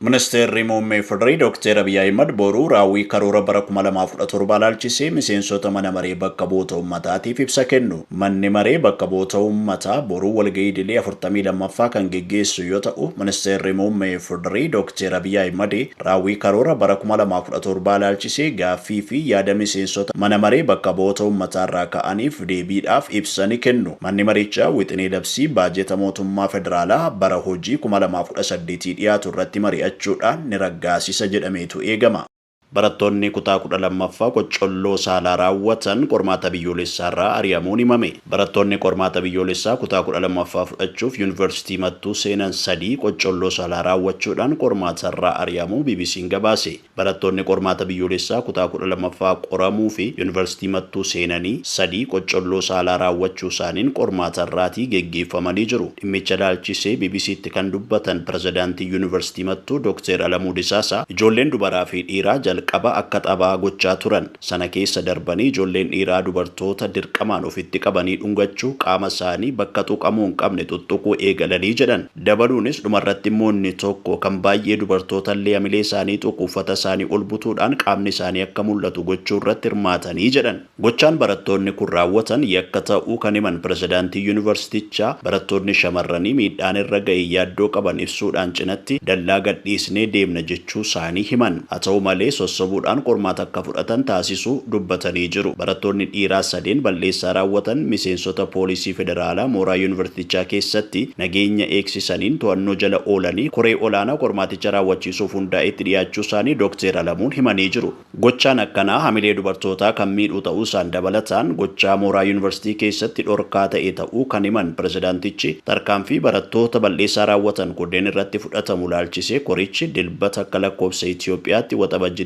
Ministeerri muummee Federaalaa Dr. Abiy Ahimad boruu raawwii karoora bara 2017 ilaalchisee miseensota mana maree bakka bu'oota uummataatiif ibsa kennu. Manni maree bakka bu'oota uummataa boruu walgahii idilee 42ffaa kan geggeessu yoo ta'u, ministeerri muummee Federaalaa Dr. Abiy Ahimad raawwii karoora bara 2017 ilaalchisee gaaffii fi yaada miseensota mana maree bakka bu'oota uummataa irraa ka'aniif deebiidhaaf ibsa ni kennu. Manni marichaa wixinee labsii baajeta mootummaa federaalaa bara hojii 2018 dhiyaatu irratti mari'achuudhaan ni raggaasisa jedhameetu eegama. Barattoonni kutaa 12ffaa qoccolloo saalaa raawwatan qormaata biyyoolessaarraa ari'amuun himame. Barattoonni qormaata biyyoolessaa kutaa 12ffaa fudhachuuf yuunivarsiitii Mattuu seenan 3 qoccolloo saalaa raawwachuudhaan qormaatarraa ari'amuu BBC'n gabaase. Barattoonni qormaata biyyoolessaa kutaa 12ffaa qoramuu fi yuunivarsiitii Mattuu seenanii 3 qoccolloo saalaa raawwachuu isaaniin qormaatarraatii geggeeffamanii jiru. Dhimmicha ilaalchisee BBC'tti kan dubbatan pirezidaantii yuunivarsiitii Mattuu Dr. Alamuu Disaasaa ijoolleen dubaraa fi dhiiraa qaba akka taphaa gochaa turan sana keessa darbanii ijoolleen dhiiraa dubartoota dirqamaan ofitti qabanii dhungachuu qaama isaanii bakka tuqamuu hin qabne tuttuquu eegalanii jedhan. Dabaluunis dhumarratti immoo inni tokko kan baay'ee dubartoota illee hamilee isaanii tuqu uffata isaanii ol butuudhaan qaamni isaanii akka mul'atu gochuu irratti hirmaatanii jedhan. Gochaan barattoonni kun raawwatan yakka ta'uu kan himan pirezidaantii yuunivarsiitichaa barattoonni shamarranii miidhaan irra ga'e yaaddoo qaban ibsuudhaan cinatti dallaa gadhiisnee deemna jechuu isaanii himan. Haa ta'u malee sossobuudhaan qormaata akka fudhatan taasisuu dubbatanii jiru. Barattoonni dhiiraa 3 balleessaa raawwatan miseensota poolisii federaalaa mooraa yuunivarsiitichaa keessatti nageenya eegsisaniin to'annoo jala oolanii koree olaanaa qormaaticha raawwachiisuuf hundaa'etti dhiyaachuu isaanii Dr. Alamuun himanii jiru. Gochaan akkanaa hamilee dubartootaa kan miidhuu ta'uu isaan dabalataan gochaa mooraa yuunivarsiitii keessatti dhorkaa ta'e ta'uu kan himan pirezidaantichi tarkaanfii barattoota balleessaa raawwatan kunneen irratti fudhatamu ilaalchisee korichi dilbata akka lakkoofsa Itoophiyaatti waxabajji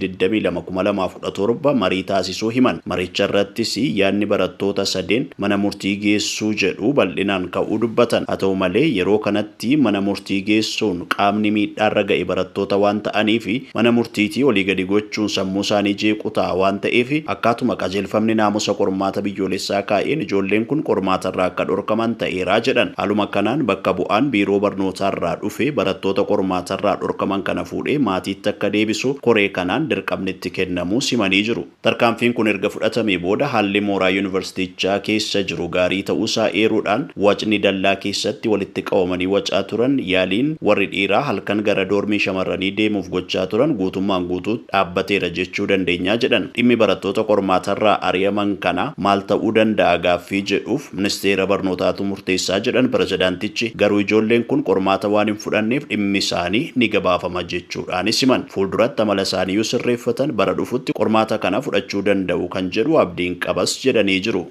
22/2017 marii taasisuu himan. Maricha irrattis yaadni barattoota 3 mana murtii geessuu jedhu bal'inaan ka'uu dubbatan. Haa ta'u malee yeroo kanatti mana murtii geessuun qaamni miidhaarra ga'e barattoota waan ta'aniif mana murtiitii olii gadi gochuun sammuu isaanii jeequ ta'a waan ta'eef akkaatuma qajeelfamni naamusa qormaata biyyoolessaa kaa'een ijoolleen kun qormaatarraa akka dhorkaman ta'eeraa jedhan. Haaluma kanaan bakka bu'aan biiroo barnootaarraa dhufe barattoota qormaatarraa dhorkaman kana fuudhee maatiitti akka deebisu koree kanaan dirqamnitti kennamuu simanii jiru. Tarkaanfiin kun erga fudhatamee booda haalli mooraa yuunivarsiitichaa keessa jiru gaarii ta'uusaa eeruudhaan wacni dallaa keessatti walitti qabamanii wacaa turan yaaliin warri dhiiraa halkan gara doormii shamarranii deemuuf gochaa turan guutummaan guutuutti dhaabbateera jechuu dandeenya jedhan. Dhimmi barattoota qormaatarraa ari'aman kana maal ta'uu danda'a gaaffii jedhuuf ministeera barnootaatu murteessaa jedhan pirezidaantichi. Garuu ijoolleen kun qormaata waan hin fudhanneef dhimmi isaanii ni gabaafama jechuudhaanis himan. Fuulduratti amala isaanii yoo sirreeffatan bara dhufutti qormaata kana fudhachuu danda'u kan jedhu abdiin qabas jedhanii jiru.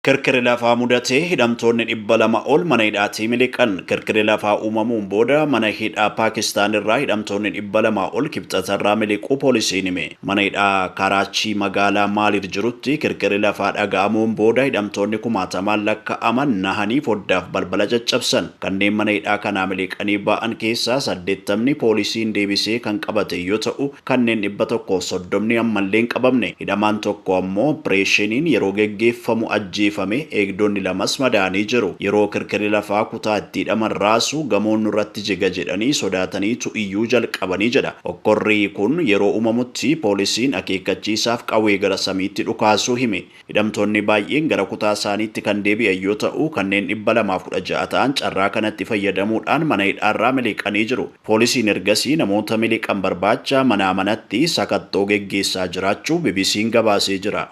Kirkirri lafaa mudatee hidhamtoonni 200 ol mana hidhaatii miliqan. Kirkirri lafaa uumamuun booda mana hidhaa Paakistaan irraa hidhamtoonni 200 ol kibxatarraa miliquu poolisiin hime. Mana hidhaa Karaachii magaalaa Maalir jirutti kirkirri lafaa dhaga'amuun booda hidhamtoonni 1000 lakkaa'aman nahanii foddaaf balbala caccabsan. Kanneen mana hidhaa kanaa miliqanii ba'an keessaa 80 poolisiin deebisee kan qabate yoo ta'u kanneen 130 ammallee hin qabamne. Hidhamaan tokko ammoo opereeshiniin yeroo geggeeffamu eegdonni 2 madaanii jiru. Yeroo kirkirri lafaa kutaa itti hidhaman raasu gamoon irratti jiga jedhanii sodaataniitu iyyuu jalqabanii jedha. Okkorrii kun yeroo uumamutti poolisiin akeekkachiisaaf qawwee gara samiitti dhukaasuu hime. Hidhamtoonni baay'een gara kutaa isaaniitti kan deebi'an yoo ta'u kanneen 216 ta'an carraa kanatti fayyadamuudhaan mana hidhaarraa miliqanii jiru. Poolisiin ergasii namoota miliqan barbaacha manaa manatti sakattoo geggeessaa jiraachuu BBC'n gabaasee jira.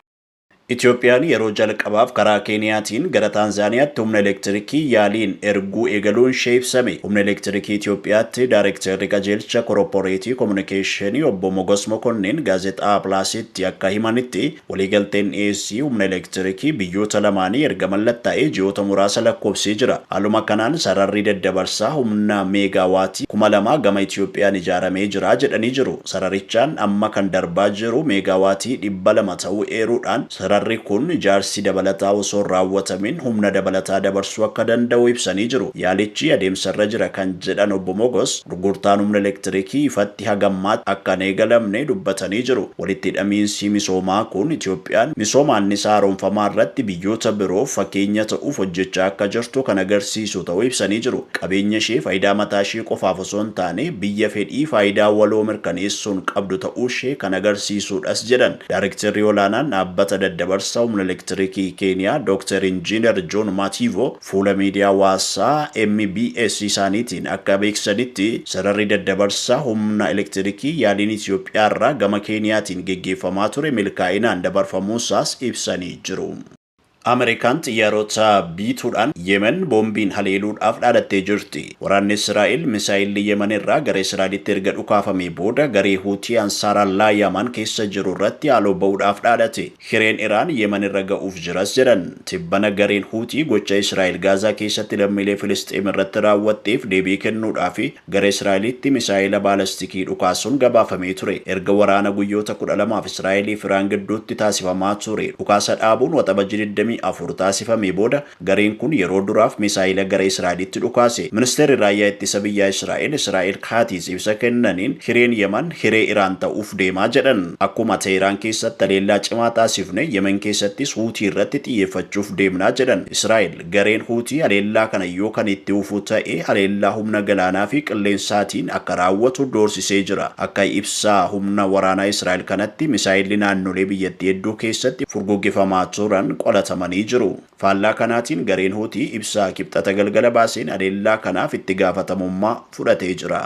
Itoophiyaan yeroo jalqabaaf karaa Keeniyaatiin gara Taanzaaniyaatti humna elektirikii yaaliin erguu eegaluun ishee ibsame. Humna elektirikii Itoophiyaatti Daayirektarri qajeelcha korporeetii kominikeeshinii obbo Mogos Mokonnin gaazexaa Pilaasitti akka himanitti waliigalteen dhiyeessii humna elektirikii biyyoota lamaanii erga mallattaa'ee ji'oota muraasa lakkoofsee jira. Haaluma kanaan sararri daddabarsaa humna meegaawaatii 2000 gama Itoophiyaan ijaaramee jira jedhanii jiru. Sararichaan amma kan darbaa jiru meegaawaatii 200 ta'uu eeruudhaan sararri Karaarri kun ijaarsi dabalataa osoo raawwatamin humna dabalataa dabarsuu akka danda'u ibsanii jiru. Yaalichi adeemsarra jira kan jedhan obbo Mogos gurgurtaan humna elektirikii ifatti hagammaatti akka hin eegalamne dubbatanii jiru. Walitti hidhamiinsi misoomaa kun Itoophiyaan misooma annisaa haaromfamaa irratti biyyoota biroof fakkeenya ta'uuf hojjechaa akka jirtu kan agarsiisu ta'uu ibsanii jiru. Qabeenya ishee faayidaa mataa ishee qofaaf osoo hin taane biyya fedhii faayidaa waloo mirkaneessuun qabdu ta'uu ishee kan agarsiisudhas jedhan. Daayirektarri olaanaan dhaabbata daddabarsa humna elektirikii Keeniyaa Dr. Injiinar John Mativo fuula miidiyaa hawaasaa MBS isaaniitiin akka beeksisanitti sararri daddabarsa humna elektirikii yaaliin Itoophiyaa irraa gama Keeniyaatiin geggeeffamaa ture milkaa'inaan dabarfamuusaas ibsanii jiru. Amerikaan xiyyaarota biituudhaan Yemen boombiin haleeluudhaaf dhaadattee jirti. Waraanni Israa'el misaayilli Yemen irraa gara Israa'elitti erga dhukaafamee booda garee Huutii Ansaarallaa Yaman keessa jiru irratti haaloo ba'uudhaaf dhaadate. Hireen Iraan Yemen irra ga'uuf jiras jedhan. Tibbana gareen Huutii gocha Israa'el Gaazaa keessatti lammiilee Filisxeem irratti raawwatteef deebii kennuudhaaf gara Israa'elitti misaayila baalastikii dhukaasuun gabaafamee ture. Erga waraana guyyoota 12 Israa'eliif Iraan gidduutti taasifamaa ture. Dhukaasa dhaabuun waxabajii afur taasifamee booda gareen kun yeroo duraaf misaayila gara Israa'elitti dhukaase. Ministeerri raayyaa ittisa biyyaa Israa'el Kaatiis ibsa kennaniin hireen Yemen hiree Iraan ta'uuf deemaa jedhan. Akkuma Teheraan keessatti haleellaa cimaa taasifne Yemen keessattis Huutii irratti xiyyeeffachuuf deemnaa jedhan. Israa'el gareen Huutii haleellaa kana yoo kan itti ufu ta'e haleellaa humna galaanaa fi qilleensaatiin akka raawwatu doorsisee jira. Akka ibsaa humna waraanaa Israa'el kanatti misaayilli naannolee biyyattii hedduu keessatti furguggifamaa turan qolatama. Faallaa kanaatiin gareen Huutii ibsaa kibxata galgala baaseen haleellaa kanaaf itti gaafatamummaa fudhatee jira.